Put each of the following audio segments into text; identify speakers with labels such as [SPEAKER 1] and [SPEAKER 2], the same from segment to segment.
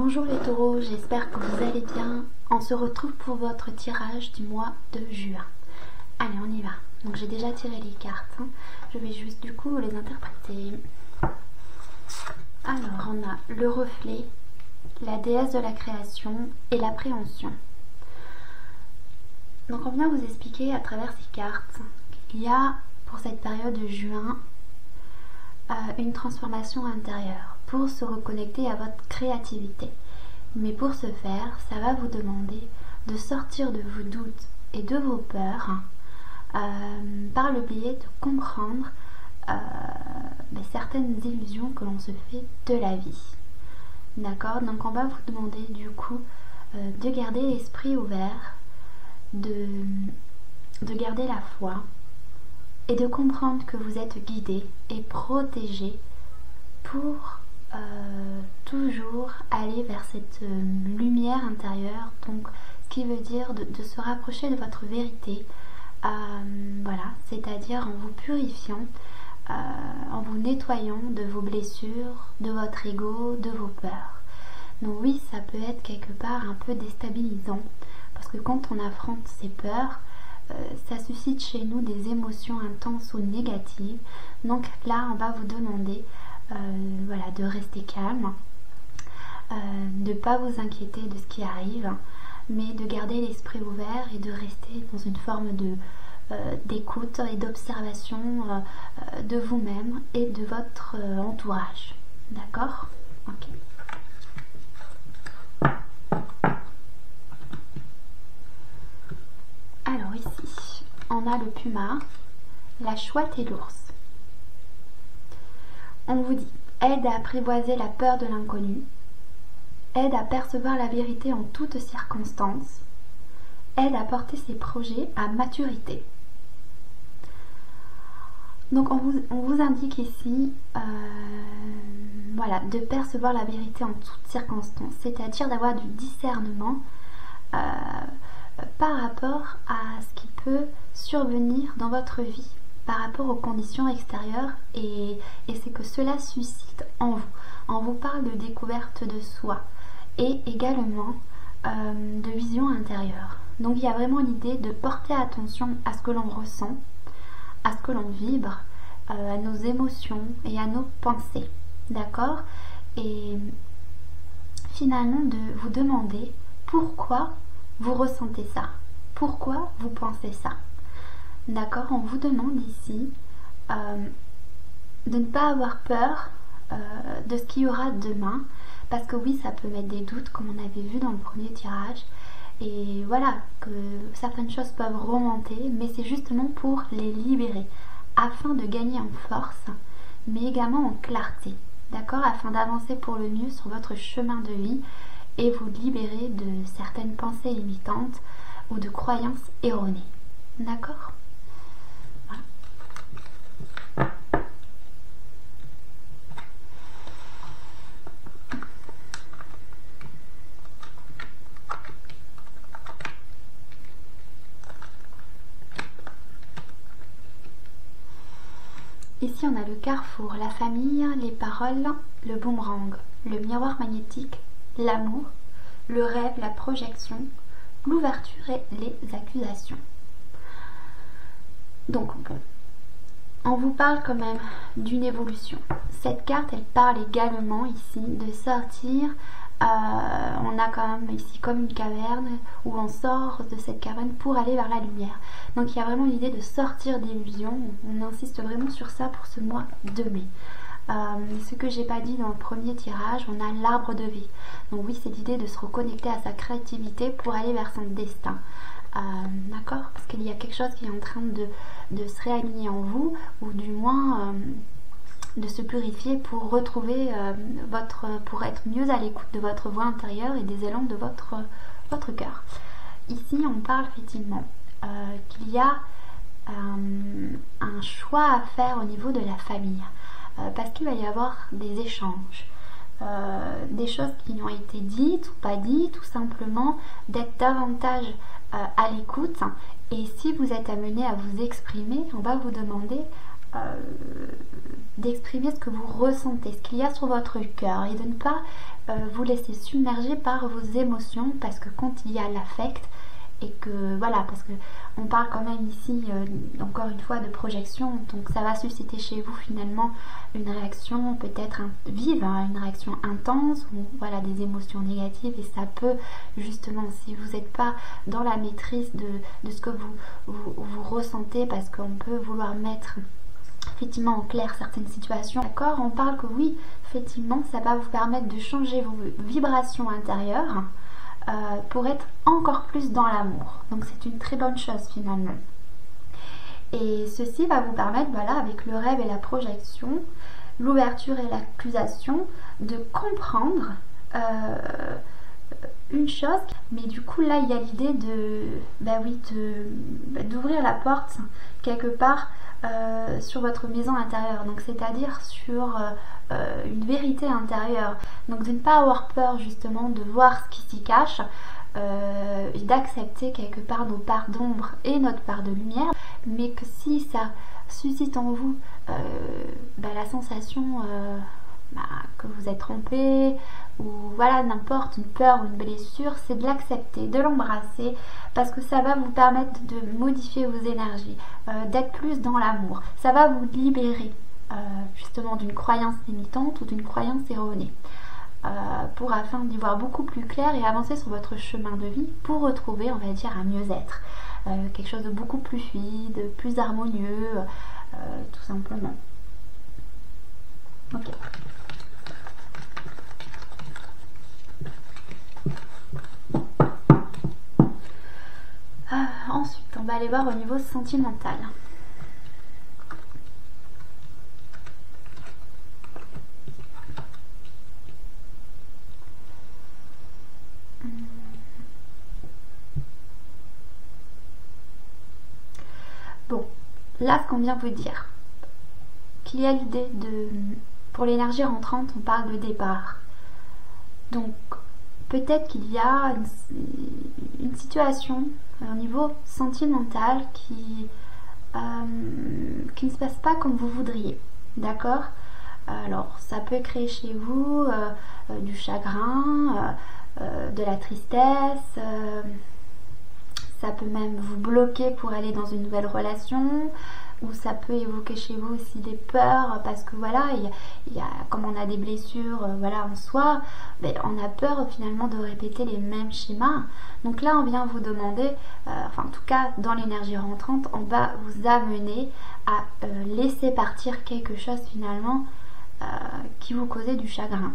[SPEAKER 1] Bonjour les taureaux, j'espère que vous allez bien. On se retrouve pour votre tirage du mois de juin. Allez, on y va. Donc j'ai déjà tiré les cartes. Je vais juste du coup les interpréter. Alors on a le reflet, la déesse de la création et l'appréhension. Donc on vient vous expliquer à travers ces cartes qu'il y a pour cette période de juin une transformation intérieure pour se reconnecter à votre créativité. Mais pour ce faire, ça va vous demander de sortir de vos doutes et de vos peurs par le biais de comprendre certaines illusions que l'on se fait de la vie. D'accord? Donc on va vous demander du coup de garder l'esprit ouvert, de garder la foi et de comprendre que vous êtes guidé et protégé pour toujours aller vers cette lumière intérieure, donc ce qui veut dire de se rapprocher de votre vérité, voilà, c'est-à-dire en vous purifiant, en vous nettoyant de vos blessures, de votre ego, de vos peurs. Donc oui, ça peut être quelque part un peu déstabilisant, parce que quand on affronte ces peurs, ça suscite chez nous des émotions intenses ou négatives. Donc là, on va vous demander voilà, de rester calme, de ne pas vous inquiéter de ce qui arrive, mais de garder l'esprit ouvert et de rester dans une forme d'écoute et d'observation de vous-même et de votre entourage. D'accord? Ok. Alors ici, on a le puma, la chouette et l'ours. On vous dit, aide à apprivoiser la peur de l'inconnu, aide à percevoir la vérité en toutes circonstances, aide à porter ses projets à maturité. Donc on vous indique ici voilà, de percevoir la vérité en toutes circonstances, c'est-à-dire d'avoir du discernement par rapport à ce qui peut survenir dans votre vie, par rapport aux conditions extérieures, et c'est que cela suscite en vous. On vous parle de découverte de soi et également de vision intérieure. Donc il y a vraiment l'idée de porter attention à ce que l'on ressent, à ce que l'on vibre, à nos émotions et à nos pensées. D'accord? Et finalement de vous demander pourquoi vous ressentez ça, pourquoi vous pensez ça. D'accord? On vous demande ici de ne pas avoir peur de ce qu'il y aura demain, parce que oui, ça peut mettre des doutes comme on avait vu dans le premier tirage, et voilà, que certaines choses peuvent remonter, mais c'est justement pour les libérer, afin de gagner en force, mais également en clarté, d'accord? Afin d'avancer pour le mieux sur votre chemin de vie et vous libérer de certaines pensées limitantes ou de croyances erronées. D'accord? Voilà. Ici on a le carrefour, la famille, les paroles, le boomerang, le miroir magnétique, l'amour, le rêve, la projection, l'ouverture et les accusations. Donc bon, on vous parle quand même d'une évolution. Cette carte, elle parle également ici de sortir. On a quand même ici comme une caverne où on sort de cette caverne pour aller vers la lumière. Donc il y a vraiment l'idée de sortir d'illusions. On insiste vraiment sur ça pour ce mois de mai. Ce que j'ai pas dit dans le premier tirage, on a l'arbre de vie. Donc oui, c'est l'idée de se reconnecter à sa créativité pour aller vers son destin. D'accord? Parce qu'il y a quelque chose qui est en train de se réaligner en vous, ou du moins de se purifier pour retrouver pour être mieux à l'écoute de votre voix intérieure et des élans de votre cœur. Ici, on parle effectivement qu'il y a un choix à faire au niveau de la famille, parce qu'il va y avoir des échanges, des choses qui ont été dites ou pas dites, tout simplement d'être davantage à l'écoute. Et si vous êtes amené à vous exprimer, on va vous demander d'exprimer ce que vous ressentez, ce qu'il y a sur votre cœur, et de ne pas vous laisser submerger par vos émotions, parce que quand il y a l'affect, et que voilà, parce que on parle quand même ici encore une fois de projection, donc ça va susciter chez vous finalement une réaction peut-être vive, hein, une réaction intense, ou voilà, des émotions négatives, et ça peut justement, si vous n'êtes pas dans la maîtrise de ce que vous ressentez, parce qu'on peut vouloir mettre effectivement en clair certaines situations, d'accord, on parle que oui, effectivement, ça va vous permettre de changer vos vibrations intérieures pour être encore plus dans l'amour. Donc c'est une très bonne chose finalement. Et ceci va vous permettre, voilà, avec le rêve et la projection, l'ouverture et l'accusation, de comprendre une chose. Mais du coup là il y a l'idée d'ouvrir la porte quelque part sur votre maison intérieure, donc c'est-à-dire sur une vérité intérieure, donc de ne pas avoir peur justement de voir ce qui s'y cache, et d'accepter quelque part nos parts d'ombre et notre part de lumière, mais que si ça suscite en vous la sensation que vous êtes trompé, ou voilà, n'importe, une peur ou une blessure, c'est de l'accepter, de l'embrasser, parce que ça va vous permettre de modifier vos énergies, d'être plus dans l'amour. Ça va vous libérer justement d'une croyance limitante ou d'une croyance erronée, afin d'y voir beaucoup plus clair et avancer sur votre chemin de vie pour retrouver, on va dire, un mieux-être, quelque chose de beaucoup plus fluide, plus harmonieux, tout simplement. Ok. Ensuite, on va aller voir au niveau sentimental. Bon, là, ce qu'on vient vous dire, qu'il y a l'idée de... Pour l'énergie rentrante, on parle de départ. Donc, peut-être qu'il y a une situation au niveau sentimental qui ne se passe pas comme vous voudriez, d'accord? Alors ça peut créer chez vous du chagrin, de la tristesse, ça peut même vous bloquer pour aller dans une nouvelle relation, ou ça peut évoquer chez vous aussi des peurs, parce que voilà, comme on a des blessures voilà, en soi, on a peur finalement de répéter les mêmes schémas. Donc là on vient vous demander, enfin en tout cas dans l'énergie rentrante, on va vous amener à laisser partir quelque chose finalement qui vous causait du chagrin.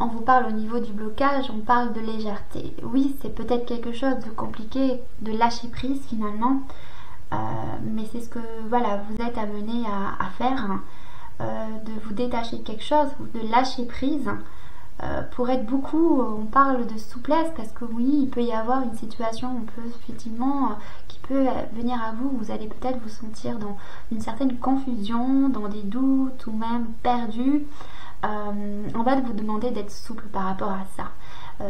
[SPEAKER 1] On vous parle au niveau du blocage, on parle de légèreté. Oui, c'est peut-être quelque chose de compliqué, de lâcher prise finalement, mais c'est ce que voilà, vous êtes amené à faire, de vous détacher de quelque chose, de lâcher prise, pour être beaucoup, on parle de souplesse, parce que oui, il peut y avoir une situation, on peut effectivement, qui peut venir à vous, vous allez peut-être vous sentir dans une certaine confusion, dans des doutes, ou même perdu. On va vous demander d'être souple par rapport à ça,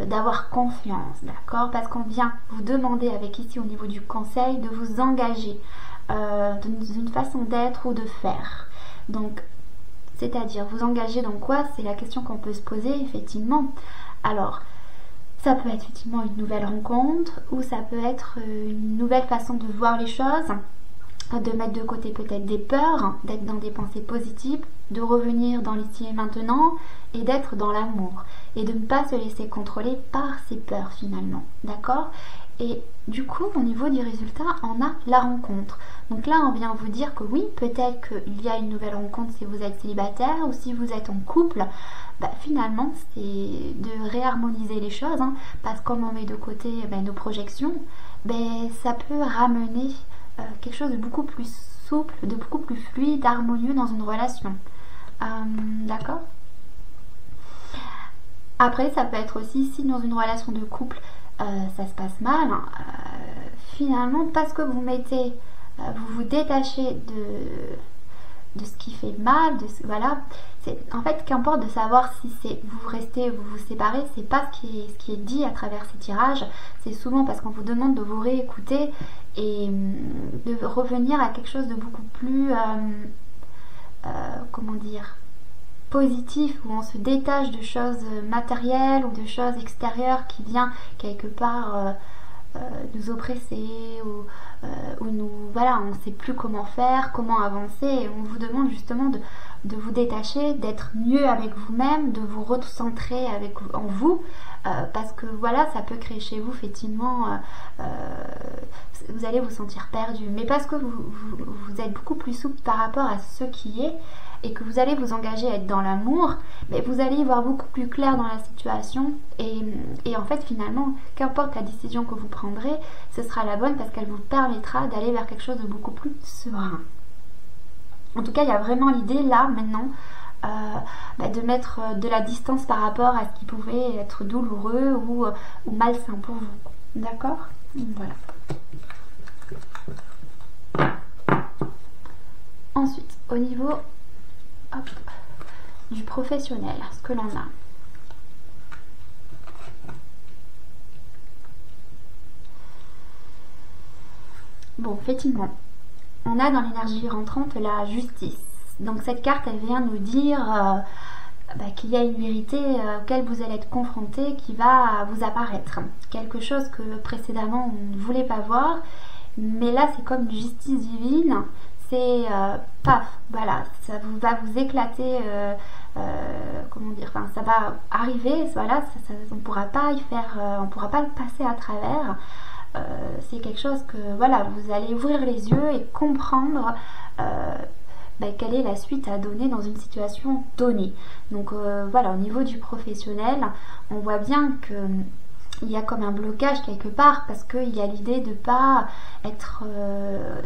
[SPEAKER 1] d'avoir confiance, d'accord, parce qu'on vient vous demander avec ici au niveau du conseil de vous engager d'une façon d'être ou de faire. Donc c'est-à-dire vous engager dans quoi, c'est la question qu'on peut se poser effectivement. Alors ça peut être effectivement une nouvelle rencontre, ou ça peut être une nouvelle façon de voir les choses, de mettre de côté peut-être des peurs, d'être dans des pensées positives, de revenir dans l'ici et maintenant, et d'être dans l'amour, et de ne pas se laisser contrôler par ces peurs finalement, d'accord? Et du coup, au niveau du résultat, on a la rencontre. Donc là, on vient vous dire que oui, peut-être qu'il y a une nouvelle rencontre si vous êtes célibataire, ou si vous êtes en couple, finalement, c'est de réharmoniser les choses, hein, parce que comme on met de côté nos projections, ça peut ramener quelque chose de beaucoup plus souple, de beaucoup plus fluide, harmonieux dans une relation. D'accord? Après, ça peut être aussi, si dans une relation de couple, ça se passe mal, finalement, parce que vous vous détachez de ce qui fait mal, voilà. En fait, qu'importe de savoir si c'est vous restez ou vous vous séparez, c'est pas ce qui est dit à travers ces tirages. C'est souvent parce qu'on vous demande de vous réécouter et de revenir à quelque chose de beaucoup plus, comment dire, positif, où on se détache de choses matérielles ou de choses extérieures qui viennent quelque part nous oppresser ou nous, voilà, on ne sait plus comment faire, comment avancer, et on vous demande justement de vous détacher, d'être mieux avec vous-même, de vous recentrer en vous, parce que voilà, ça peut créer chez vous effectivement, vous allez vous sentir perdu, mais parce que vous êtes beaucoup plus souple par rapport à ce qui est, et que vous allez vous engager à être dans l'amour, mais vous allez y voir beaucoup plus clair dans la situation, et en fait finalement, qu'importe la décision que vous prendrez, ce sera la bonne parce qu'elle vous permettra d'aller vers quelque chose de beaucoup plus serein. En tout cas, il y a vraiment l'idée là maintenant de mettre de la distance par rapport à ce qui pouvait être douloureux ou malsain pour vous. D'accord? Voilà. Ensuite, au niveau du professionnel, ce que l'on a. Bon, effectivement, on a dans l'énergie rentrante la justice. Donc cette carte, elle vient nous dire qu'il y a une vérité auquel vous allez être confronté qui va vous apparaître. Quelque chose que précédemment on ne voulait pas voir, mais là c'est comme une justice divine. C'est paf, voilà, ça va vous éclater, comment dire, enfin ça va arriver, voilà, on ne pourra pas y faire, on ne pourra pas le passer à travers. C'est quelque chose que voilà, vous allez ouvrir les yeux et comprendre quelle est la suite à donner dans une situation donnée. Donc voilà, au niveau du professionnel, on voit bien que il y a comme un blocage quelque part parce qu'il y a l'idée de pas être,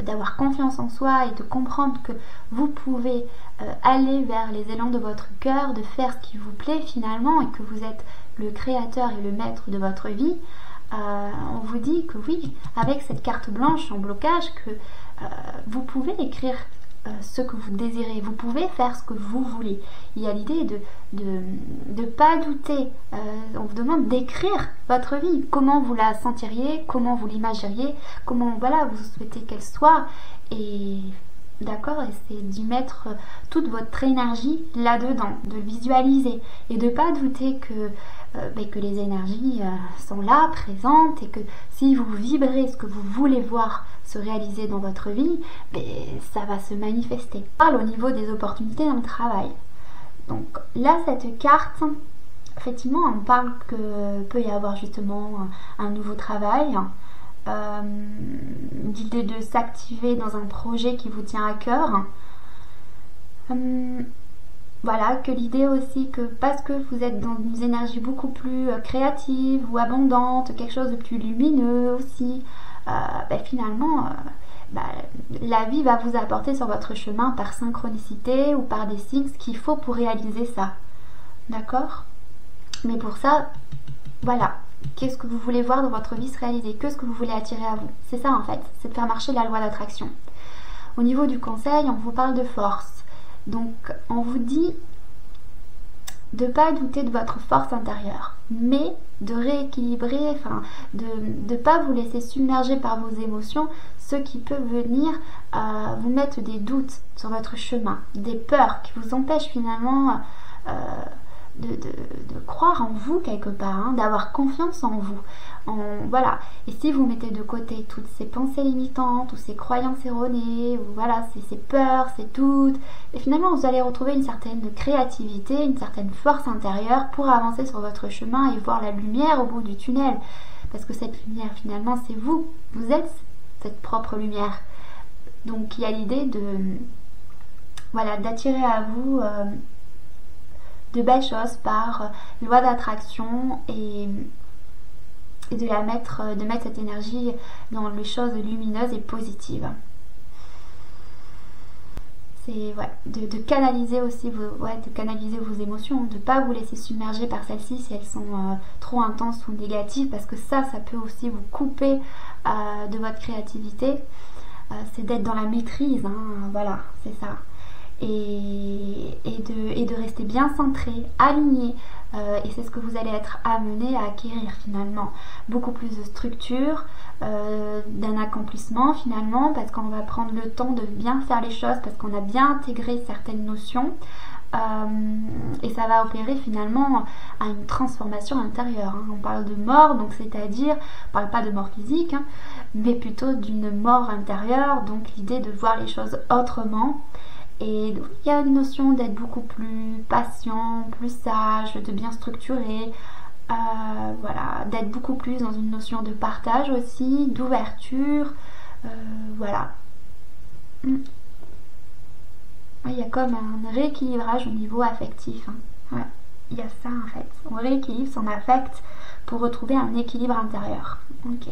[SPEAKER 1] d'avoir confiance en soi et de comprendre que vous pouvez aller vers les élans de votre cœur, de faire ce qui vous plaît finalement et que vous êtes le créateur et le maître de votre vie. On vous dit que oui, avec cette carte blanche en blocage, que vous pouvez écrire ce que vous désirez, vous pouvez faire ce que vous voulez. Il y a l'idée de pas douter. On vous demande d'écrire votre vie, comment vous la sentiriez, comment vous l'imageriez, comment voilà vous souhaitez qu'elle soit, et d'accord, et c'est d'y mettre toute votre énergie là-dedans, de visualiser et de pas douter que les énergies sont là, présentes, et que si vous vibrez ce que vous voulez voir se réaliser dans votre vie, ça va se manifester. On parle au niveau des opportunités dans le travail. Donc là, cette carte, effectivement, on parle que peut y avoir justement un nouveau travail, l'idée de s'activer dans un projet qui vous tient à cœur. Voilà, que l'idée aussi que parce que vous êtes dans une énergie beaucoup plus créative ou abondante, quelque chose de plus lumineux aussi, finalement, la vie va vous apporter sur votre chemin par synchronicité ou par des signes ce qu'il faut pour réaliser ça. D'accord? Mais pour ça, voilà, qu'est-ce que vous voulez voir dans votre vie se réaliser? Qu'est-ce que vous voulez attirer à vous? C'est ça en fait, c'est de faire marcher la loi d'attraction. Au niveau du conseil, on vous parle de force. Donc on vous dit de ne pas douter de votre force intérieure, mais de rééquilibrer, enfin de ne pas vous laisser submerger par vos émotions, ce qui peut venir vous mettre des doutes sur votre chemin, des peurs qui vous empêchent finalement de croire en vous quelque part, d'avoir confiance en vous. Voilà. Et si vous mettez de côté toutes ces pensées limitantes ou ces croyances erronées, ou voilà, ces peurs, ces doutes, et finalement vous allez retrouver une certaine créativité, une certaine force intérieure pour avancer sur votre chemin et voir la lumière au bout du tunnel. Parce que cette lumière finalement c'est vous, vous êtes cette propre lumière. Donc il y a l'idée d'attirer à vous de belles choses par loi d'attraction et de mettre cette énergie dans les choses lumineuses et positives. C'est de canaliser aussi vos émotions, de ne pas vous laisser submerger par celles-ci si elles sont trop intenses ou négatives, parce que ça peut aussi vous couper de votre créativité. C'est d'être dans la maîtrise, voilà, c'est ça. et de rester bien centré, aligné. Et c'est ce que vous allez être amené à acquérir finalement. Beaucoup plus de structure, d'un accomplissement finalement, parce qu'on va prendre le temps de bien faire les choses, parce qu'on a bien intégré certaines notions. Et ça va opérer finalement à une transformation intérieure. On parle de mort, donc c'est-à-dire, on parle pas de mort physique, mais plutôt d'une mort intérieure, donc l'idée de voir les choses autrement. Et donc, il y a une notion d'être beaucoup plus patient, plus sage, de bien structuré, voilà, d'être beaucoup plus dans une notion de partage aussi, d'ouverture, voilà. Il y a comme un rééquilibrage au niveau affectif. Ouais, il y a ça en fait. On rééquilibre son affect pour retrouver un équilibre intérieur. Ok.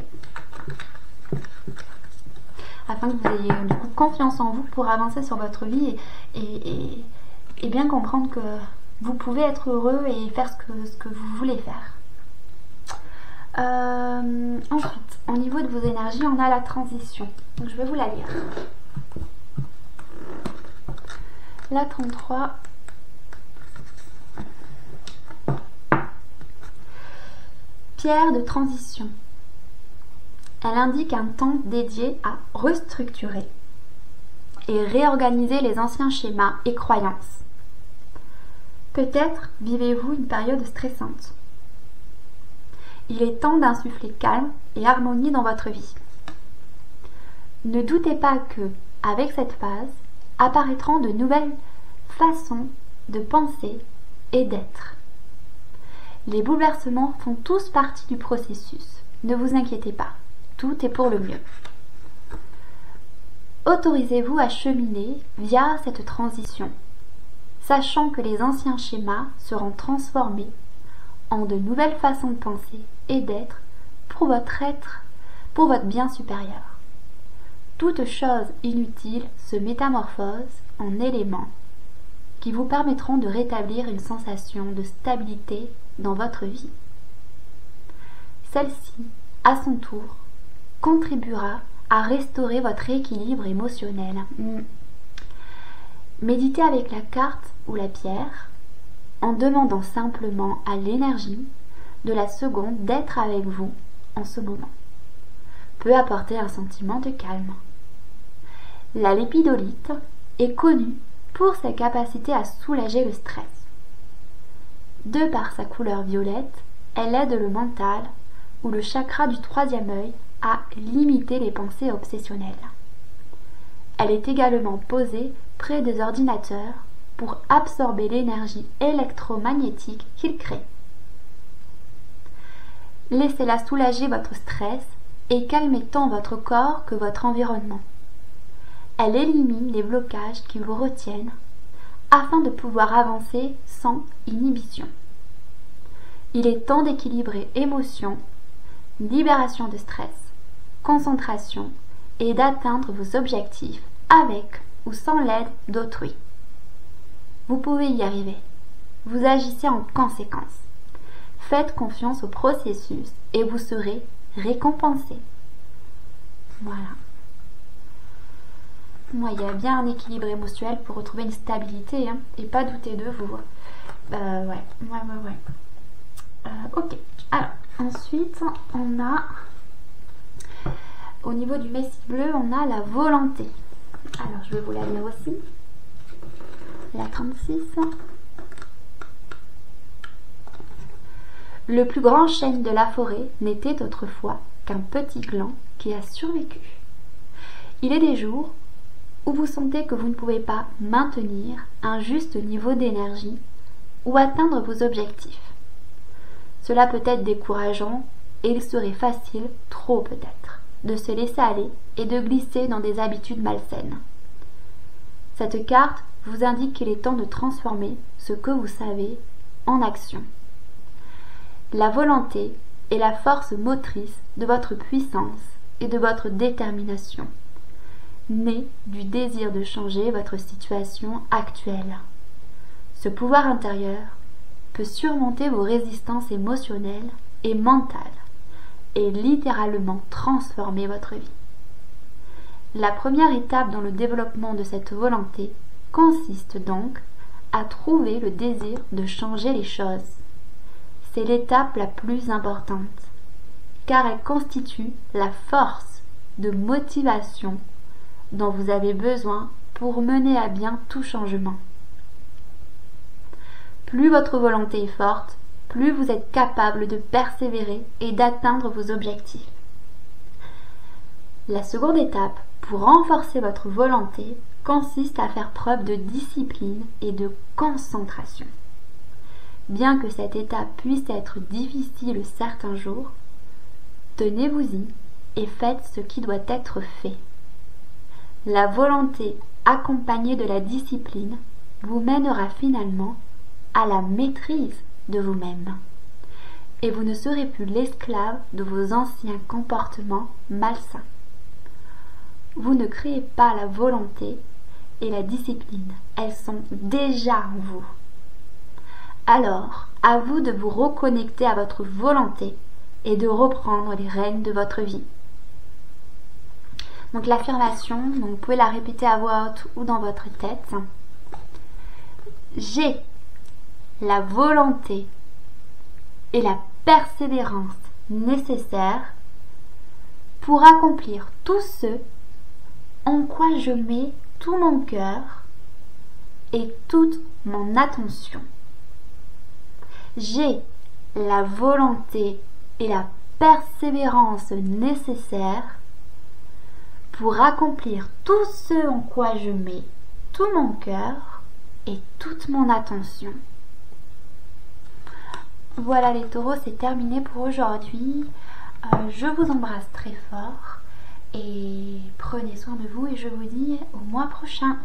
[SPEAKER 1] Afin que vous ayez du coup confiance en vous pour avancer sur votre vie et bien comprendre que vous pouvez être heureux et faire ce que vous voulez faire. Ensuite, au niveau de vos énergies, on a la transition. Donc je vais vous la lire. La 33. Pierre de transition. Elle indique un temps dédié à restructurer et réorganiser les anciens schémas et croyances. Peut-être vivez-vous une période stressante. Il est temps d'insuffler calme et harmonie dans votre vie. Ne doutez pas que, avec cette phase, apparaîtront de nouvelles façons de penser et d'être. Les bouleversements font tous partie du processus. Ne vous inquiétez pas, tout est pour le mieux. Autorisez-vous à cheminer via cette transition, sachant que les anciens schémas seront transformés en de nouvelles façons de penser et d'être pour votre bien supérieur. Toute chose inutile se métamorphose en éléments qui vous permettront de rétablir une sensation de stabilité dans votre vie. Celle-ci, à son tour, contribuera à restaurer votre équilibre émotionnel. Méditez avec la carte ou la pierre en demandant simplement à l'énergie de la seconde d'être avec vous en ce moment. Peut apporter un sentiment de calme. La lépidolite est connue pour sa capacité à soulager le stress. De par sa couleur violette, elle aide le mental ou le chakra du troisième œil à limiter les pensées obsessionnelles. Elle est également posée près des ordinateurs pour absorber l'énergie électromagnétique qu'ils créent. Laissez-la soulager votre stress et calmer tant votre corps que votre environnement. Elle élimine les blocages qui vous retiennent afin de pouvoir avancer sans inhibition. Il est temps d'équilibrer émotion, libération de stress, concentration et d'atteindre vos objectifs avec ou sans l'aide d'autrui. Vous pouvez y arriver. Vous agissez en conséquence. Faites confiance au processus et vous serez récompensé. Voilà. Moi, il y a bien un équilibre émotionnel pour retrouver une stabilité, et pas douter de vous. Ouais. Ok. Alors, ensuite, on a, au niveau du messie bleu, on a la volonté. Alors, je vais vous la lire aussi. La 36. Le plus grand chêne de la forêt n'était autrefois qu'un petit gland qui a survécu. Il est des jours où vous sentez que vous ne pouvez pas maintenir un juste niveau d'énergie ou atteindre vos objectifs. Cela peut être décourageant et il serait facile, trop peut-être, de se laisser aller et de glisser dans des habitudes malsaines. Cette carte vous indique qu'il est temps de transformer ce que vous savez en action. La volonté est la force motrice de votre puissance et de votre détermination, née du désir de changer votre situation actuelle. Ce pouvoir intérieur peut surmonter vos résistances émotionnelles et mentales et littéralement transformer votre vie. La première étape dans le développement de cette volonté consiste donc à trouver le désir de changer les choses. C'est l'étape la plus importante, car elle constitue la force de motivation dont vous avez besoin pour mener à bien tout changement. Plus votre volonté est forte, plus vous êtes capable de persévérer et d'atteindre vos objectifs. La seconde étape pour renforcer votre volonté consiste à faire preuve de discipline et de concentration. Bien que cette étape puisse être difficile certains jours, tenez-vous-y et faites ce qui doit être fait. La volonté accompagnée de la discipline vous mènera finalement à la maîtrise de vous-même. Et vous ne serez plus l'esclave de vos anciens comportements malsains. Vous ne créez pas la volonté et la discipline, elles sont déjà en vous. Alors, à vous de vous reconnecter à votre volonté et de reprendre les rênes de votre vie. Donc l'affirmation, vous pouvez la répéter à voix haute ou dans votre tête. J'ai la volonté et la persévérance nécessaires pour accomplir tout ce en quoi je mets tout mon cœur et toute mon attention. J'ai la volonté et la persévérance nécessaires pour accomplir tout ce en quoi je mets tout mon cœur et toute mon attention. Voilà les taureaux, c'est terminé pour aujourd'hui. Je vous embrasse très fort et prenez soin de vous et je vous dis au mois prochain.